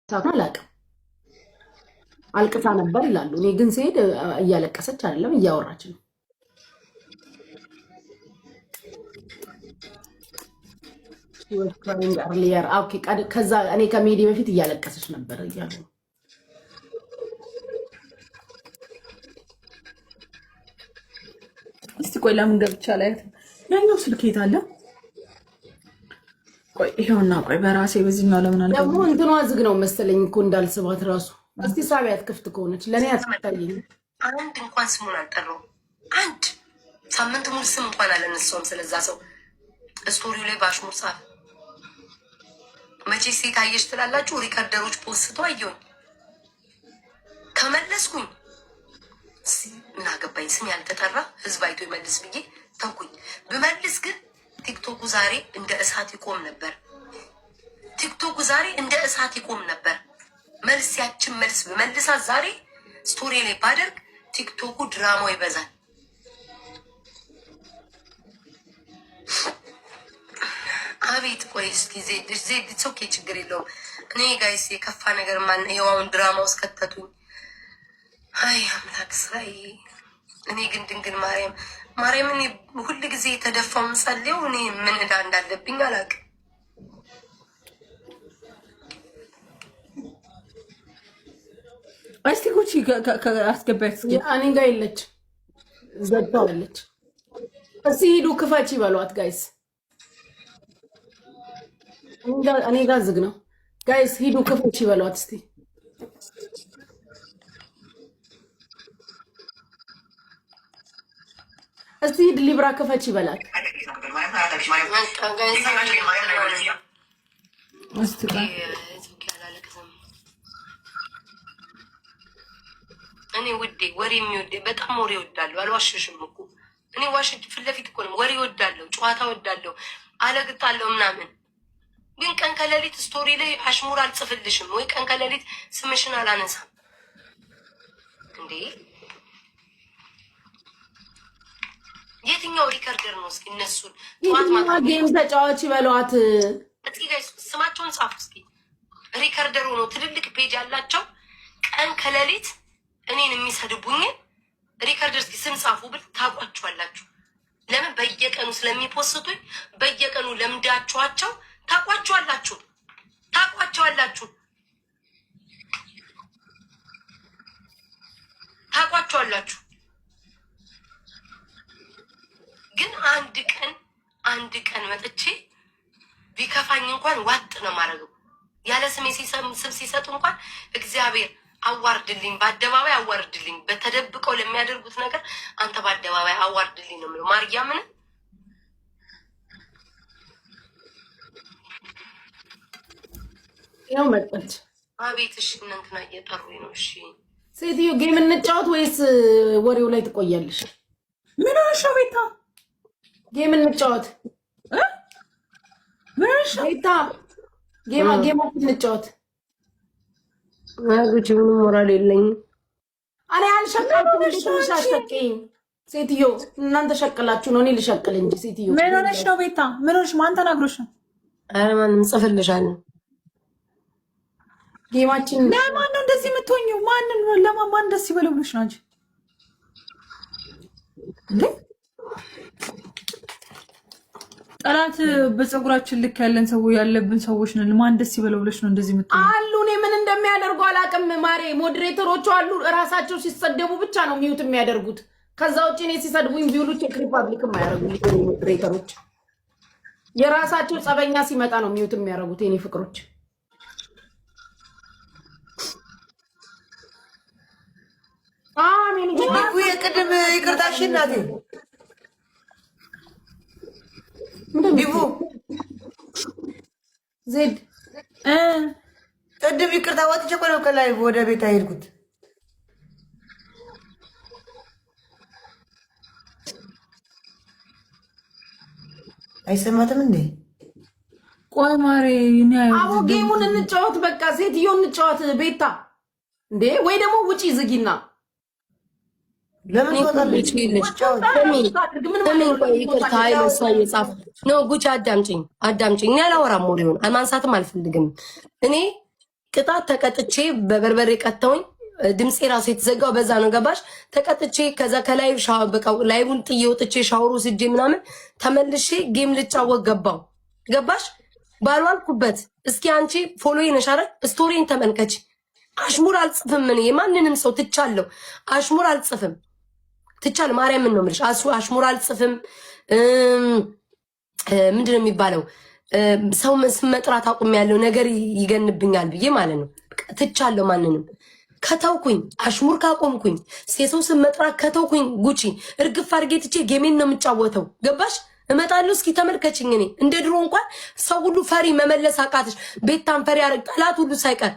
ሳት አላውቅም አልቅሳ ነበር ይላሉ። እኔ ግን ስሄድ እያለቀሰች አይደለም እያወራች ነው። ከዛ እኔ ከሜዲ በፊት እያለቀሰች ነበር እያሉ ነው። እስቲ ቆይ ለምን ገብቻ ላይ ያኛው ስልክ የት አለ? ቆይ ይሄውና፣ ቆይ በራሴ በዚህኛው ለምን አልገባም? ደግሞ እንትኗ ዝግ ነው መሰለኝ እኮ እንዳልስባት ራሱ። እስቲ ሳቢያት ክፍት ከሆነች ለኔ አትታየኝ። አንድ እንኳን ስሙን አልጠራው። አንድ ሳምንት ሙሉ ስም እንኳን አላነሳውም ስለዛ ሰው። ስቶሪው ላይ ባሽሙር ጻፈ። መቼ ሴት አየሽ ትላላችሁ? ሪከርደሮች ፖስቶ አየሁኝ። ከመለስኩኝ ምን አገባኝ? ስም ያልተጠራ ህዝብ አይቶ ይመልስ ብዬ ተውኩኝ። ብመልስ ግን ቲክቶኩ ዛሬ እንደ እሳት ይቆም ነበር። ቲክቶኩ ዛሬ እንደ እሳት ይቆም ነበር። መልስ ያችን መልስ ብመልሳት ዛሬ ስቶሪ ላይ ባደርግ ቲክቶኩ ድራማው ይበዛል። አቤት ቆይ እስኪ ዜድ ኦኬ፣ ችግር የለውም። እኔ ጋይስ የከፋ ነገር ማን ይኸዋውን ድራማ ውስጥ ከተቱኝ። አይ አምላክ ስራዬ። እኔ ግን ድንግል ማርያምን ሁል ጊዜ የተደፋው ምጸልየው እኔ ምን እዳ እንዳለብኝ አላውቅም። እስቲ ጉቺ አስገባች። እኔ ጋር የለች ዘግታዋለች። እስቲ ሂዱ ክፈች ይበሏት ጋይስ። እኔ ጋር ዝግ ነው ጋይስ። ሂዱ ክፈች ይበሏት እስቲ። እስቲ ሂድ ሊብራ ክፈች ይበላል። እኔ ውዴ ወሬ የሚወደ በጣም ወሬ እወዳለሁ። አልዋሽሽም እኮ እኔ ዋሽት ፊት ለፊት እኮ ነው። ወሬ እወዳለሁ፣ ጨዋታ እወዳለሁ፣ አለግጣለሁ ምናምን። ግን ቀን ከሌሊት ስቶሪ ላይ አሽሙር አልጽፍልሽም ወይ ቀን ከሌሊት ስምሽን አላነሳም እንዴ? የትኛው ሪከርደር ነው? እስኪ እነሱን ጠዋት ማታ ጌም ተጫዋች ይበሏት። እስኪ ጋይስ ስማቸውን ጻፉ እስኪ። ሪከርደር ሆኖ ትልልቅ ፔጅ ያላቸው ቀን ከሌሊት እኔን የሚሰድቡኝን ሪከርደር እስኪ ስም ጻፉ ብል ታቋቸዋላችሁ። ለምን በየቀኑ ስለሚፖስቱኝ በየቀኑ ለምዳችኋቸው ታቋቸዋላችሁ። ግን አንድ ቀን መጥቼ ቢከፋኝ እንኳን ዋጥ ነው ማድረገው። ያለ ስሜ ስም ሲሰጡ እንኳን እግዚአብሔር አዋርድልኝ፣ በአደባባይ አዋርድልኝ። በተደብቀው ለሚያደርጉት ነገር አንተ በአደባባይ አዋርድልኝ ነው የምለው። ማርያምን ያው መጣች። አቤት እሺ፣ እናንተና እየጠሩኝ ነው። እሺ ሴትዮ ጌም እንጫወት ወይስ ወሬው ላይ ትቆያለሽ? ምን ሆነሽ ነው ቤታ? ጌም እንጫወት ምን ሆነሽ ነው ቤታ? ጌም እንጫወት። ጉቺ ምንም ሞራል የለኝም። እኔ አልሸቀልኩም። እንዴት አሸቀኝ? ሴትዮ እናንተ ሸቀላችሁ ነው፣ እኔ ልሸቅል እንጂ። ሴትዮ ምን ሆነሽ ነው ቤታ? ምን ሆነሽ? ማን ተናግሮሽ ነው? ኧረ ማንም ጽፍልሻለሁ። ጌማችን ለማን ነው እንደዚህ የምትሆኚው? ለማን ደስ ይበለው ብለሽ ነው እንጂ እንዴ? ጠላት በፀጉራችን ልክ ያለን ሰው ያለብን ሰዎች ነን። ማን ደስ ይበለው ብለሽ ነው እንደዚህ የምትሆኚው? አሉ እኔ ምን እንደሚያደርጉ አላውቅም። ማሬ ሞዴሬተሮቹ አሉ፣ እራሳቸው ሲሰደቡ ብቻ ነው ሚዩት የሚያደርጉት። ከዛ ውጭ እኔ ሲሰድቡኝ ቢውሉ ቼክ ሪፐብሊክ የማያደርጉ ሞዴሬተሮች የራሳቸው ጸበኛ ሲመጣ ነው ሚዩት የሚያደርጉት። የኔ ፍቅሮች አሜን። የቅድም ይቅርታሽ እናቴ ዲቡ ዜድ ቅድም ይቅርታ ወጥቼ እኮ ነው ከላይ ወደ ቤት ሄድኩት። አይሰማትም እንዴ? ቆይ ማሬ አቦ ጌሙን እንጫወት በቃ። ሴትዮ እንጫወት ቤታ እንዴ? ወይ ደግሞ ውጪ ዝጊና ለምን ወጣለች? ይቅርታ አይመሳ እየጻፈ ነው። ጉቺ አዳምጪኝ። እኔ አላወራም፣ ወሬውን ማንሳትም አልፈልግም። እኔ ቅጣት ተቀጥቼ በበርበሬ ቀጣውኝ ድምጼ ራሱ የተዘጋው በዛ ነው ገባሽ? ተቀጥቼ ከዛ ከላይቭ ሻወር በቃ ላይቡን ጥዬ ወጥቼ ሻወሩ ስጄ ምናምን ተመልሼ ጌም ልጫወት ገባው ገባሽ? ባልዋልኩበት እስኪ አንቺ ፎሎ ነሽ አይደል? ስቶሪን ተመልከች። አሽሙር አልጽፍም እኔ የማንንም ሰው ትቻለሁ። አሽሙር አልጽፍም ትቻለሁ። ማርያምን ነው የምልሽ። አሽሙር አልጽፍም። ምንድነው የሚባለው? ሰው ስም መጥራት አቁሜያለሁ ነገር ይገንብኛል ብዬ ማለት ነው። ትቻለሁ ማንንም ከተውኩኝ አሽሙር ካቆምኩኝ የሰው ስም መጥራት ከተውኩኝ ጉቺ እርግፍ አድርጌ ትቼ ጌሜን ነው የምጫወተው ገባሽ? እመጣለሁ እስኪ ተመልከችኝ። እኔ እንደ ድሮ እንኳን ሰው ሁሉ ፈሪ መመለስ አቃተሽ። ቤታን ፈሪ ያደርግ ጠላት ሁሉ ሳይቀር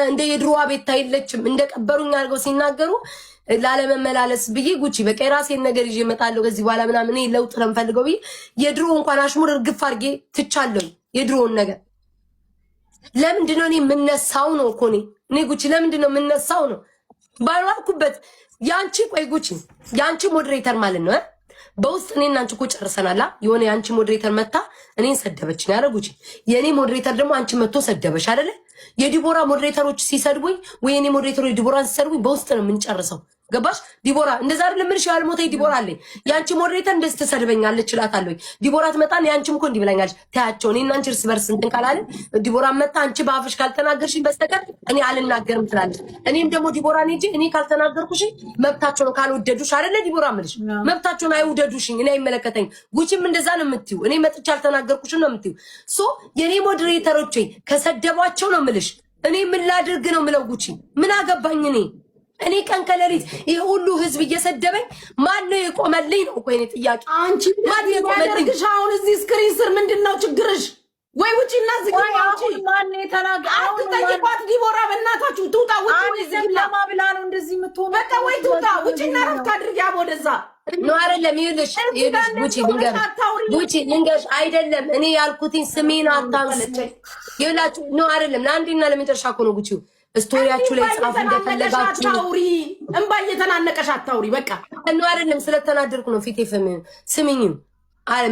እንደ የድሮዋ ቤታ የለችም። እንደ ቀበሩኝ አድርገው ሲናገሩ ላለመመላለስ ብዬ ጉቺ በቃ የራሴን ነገር ይዤ እመጣለሁ ከዚህ በኋላ ምናምን እኔ ለውጥ ነው የምፈልገው ብዬ የድሮ እንኳን አሽሙር እርግፍ አድርጌ ትቻለሁ። የድሮውን ነገር ለምንድን ነው እኔ የምነሳው ነው እኮ እኔ ጉቺ ለምንድን ነው የምነሳው ነው ባልዋልኩበት። ያንቺ ቆይ ጉቺ ያንቺ ሞዴሬተር ማለት ነው በውስጥ እኔና አንቺ እኮ ጨርሰናላ። የሆነ ያንቺ ሞዴሬተር መታ እኔን ሰደበችኝ አይደል ጉቺ? የኔ ሞዴሬተር ደግሞ አንቺ መጥቶ ሰደበሽ አይደል? የዲቦራ ሞዴሬተሮች ሲሰድቡኝ ወይ የኔ ሞዴሬተሮች ዲቦራን ሲሰድቡኝ በውስጥ ነው የምንጨርሰው ገባሽ? ዲቦራ እንደዛ አይደለም ምንሽ ያልሞተ ዲቦራ አለኝ። ያንቺ ሞዴሬተር እንደዚህ ተሰድበኛለች እላታለሁ። ዲቦራ ትመጣና ያንቺም እኮ እንዲህ ብላኛለች። ታያቸው እኔና አንቺ እርስ በርስ እንትን ካላለን ዲቦራ መጣ አንቺ በአፍሽ ካልተናገርሽኝ በስተቀር እኔ አልናገርም ትላለች። እኔም ደግሞ ዲቦራ ነኝ እንጂ እኔ ካልተናገርኩሽ መብታቸው ነው። ካልወደዱሽ አይደለ ዲቦራ ምልሽ መብታቸውን አይውደዱሽኝ እኔ አይመለከተኝ። ጉቺም እንደዛ ነው የምትዩ። እኔ መጥቻ አልተናገርኩሽም ነው የምትዩ። ሶ የኔ ሞዴሬተሮች ከሰደቧቸው ነው ምልሽ። እኔ ምን ላድርግ ነው ምለው ጉቺ? ምን አገባኝ እኔ ቀን ከሌሊት ይሄ ሁሉ ህዝብ እየሰደበኝ ማን ነው የቆመልኝ ነው እኮ የኔ ጥያቄ። አንቺ ማን የቆመልኝ? አሁን እዚህ ስክሪን ስር ምንድነው ችግርሽ? ወይ ውጪና ዝግ አሁን ማን የተናገ አሁን ጠይቋት ዲቦራ በእናታችሁ ትውጣ። ውጪ ለማ ብላ ነው እንደዚህ የምትሆነው። በቃ ወይ ትውጣ ውጪና ረፍት አድርጊ ወደዛ ነው አይደለም? ይኸውልሽ ጉቺ ልንገርሽ አይደለም እኔ ያልኩትኝ ስሜን አታንስ ይላችሁ ነው አይደለም? ለአንዴና ለመጨረሻ እኮ ነው ጉቺው ስቶሪያችሁ ላይ ጻፉ እንደፈለጋችሁ አታውሪ። እንባ እየተናነቀሽ አታውሪ። በቃ ነው አይደለም? ስለተናደርኩ ነው ፊቴ ስምኝ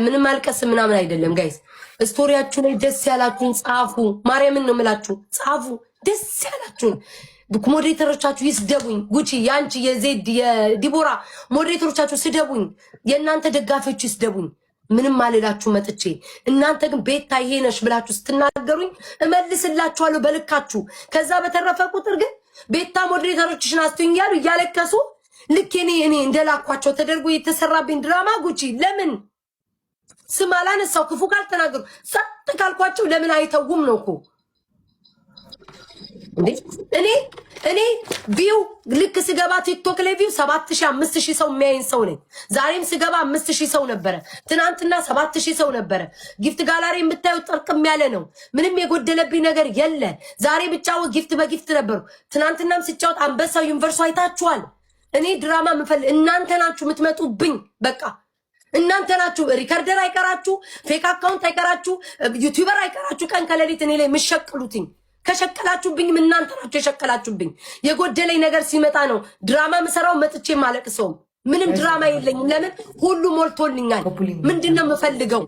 ምንም አልቀስ ምናምን አይደለም። ጋይስ ስቶሪያችሁ ላይ ደስ ያላችሁን ጻፉ። ማርያምን ነው የምላችሁ ጻፉ። ደስ ያላችሁን ሞዴሬተሮቻችሁ ይስደቡኝ። ጉቺ ያንቺ የዜድ የዲቦራ ሞዴሬተሮቻችሁ ስደቡኝ። የእናንተ ደጋፊዎች ይስደቡኝ። ምንም አልላችሁ መጥቼ እናንተ ግን ቤታ ይሄ ነሽ ብላችሁ ስትናገሩኝ እመልስላችኋለሁ በልካችሁ። ከዛ በተረፈ ቁጥር ግን ቤታ ሞዴሬተሮችሽን አስተውኝ ያሉ እያለከሱ ልክ እኔ እንደላኳቸው ተደርጎ የተሰራብኝ ድራማ ጉቺ ለምን ስም አላነሳው? ክፉ ካልተናገሩ ሰጥ ካልኳቸው ለምን አይተውም ነው እኮ እንዴ? እኔ ቪው ልክ ስገባ ቲክቶክ ላይ ቪው 7000 5000 ሰው የሚያይን ሰው ነኝ። ዛሬም ስገባ 5000 ሰው ነበረ። ትናንትና 7000 ሰው ነበረ። ጊፍት ጋላሪ የምታዩ ጥርቅም ያለ ነው። ምንም የጎደለብኝ ነገር የለ። ዛሬ ብቻው ጊፍት በጊፍት ነበሩ። ትናንትናም ስጫወት አንበሳው ዩኒቨርሱ አይታችኋል። እኔ ድራማ ምፈል እናንተ ናችሁ የምትመጡብኝ። በቃ እናንተ ናችሁ። ሪከርደር አይቀራችሁ፣ ፌክ አካውንት አይቀራችሁ፣ ዩቲዩበር አይቀራችሁ። ቀን ከሌሊት እኔ ላይ የምትሸቅሉትኝ ከሸቀላችሁብኝም እናንተ ናችሁ የሸቀላችሁብኝ። የጎደለኝ ነገር ሲመጣ ነው ድራማ ምሰራው መጥቼ ማለቅሰው። ምንም ድራማ የለኝም። ለምን ሁሉ ሞልቶልኛል። ምንድነው የምፈልገው?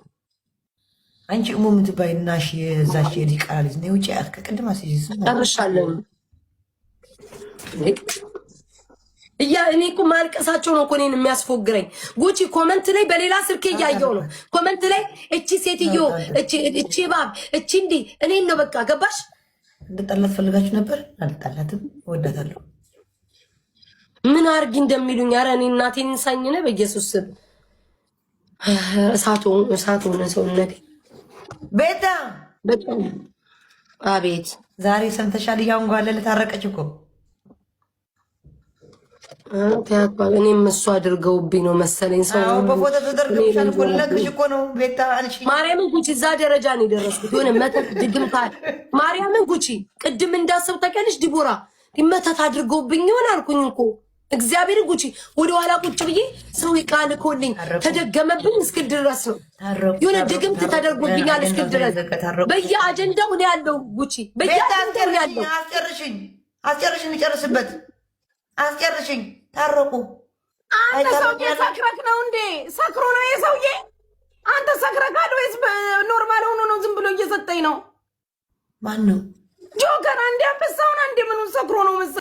አንቺ ምትባይናሽ የዛሽ የዲቃላ ልጅ ነው። ውጪ ከቅድም አስይዝ ጨርሻለሁ። እኔ እኮ ማልቀሳቸው ነው እኮ እኔን የሚያስፎግረኝ። ጉቺ ኮመንት ላይ በሌላ ስልክ እያየው ነው። ኮመንት ላይ እቺ ሴትዮ እቺ ባብ እቺ እንዲህ እኔን ነው በቃ ገባሽ? እንድጠላት ፈልጋችሁ ነበር። አልጣላትም፣ እወዳታለሁ። ምን አርጊ እንደሚሉኝ ኧረ እኔ እናቴን እንሳኝነ በኢየሱስ ስም እሳት ሆነ ሰውነቴ። ቤታ በጣም አቤት። ዛሬ ሰምተሻል? እያንጓለለ ታረቀች እኮ እኔም እሱ አድርገውብኝ ነው መሰለኝ። ሰው በፎቶ ተደርገሻል እኮ ልነግርሽ እኮ ነው ቤታ። አንቺ ማርያምን ጉቺ እዛ ደረጃ ነው የደረስኩት። የሆነ መተት ድግምታ ማርያምን ጉቺ ቅድም እንዳሰብ ተቀልሽ ዲቦራ መተት አድርገውብኝ ይሆን አልኩኝ እኮ እግዚአብሔር ጉቺ ወደኋላ ቁጭ ብዬ ሰው ቃል ኮልኝ ተደገመብኝ እስክል ድረስ ነው የሆነ ድግምት ተደርጎብኛል እስክል ድረስ በየአጀንዳው ነው ያለው ጉቺ በየአጀንዳው ነው ያለው። አስጨርሽኝ እንጨርስበት። አስጨርሽኝ ታረቁ። አንተ ሰውዬ ሰክረክ ነው እንዴ? ሰክሮ ነው የሰውዬ? አንተ ሰክረካል ወይስ ኖርማል ሆኖ ነው ዝም ብሎ እየሰጠኝ ነው? ማን ነው ጆከር አንዴ አንበሳውን አንዴ ምኑን ሰክሮ ነው መሰለኝ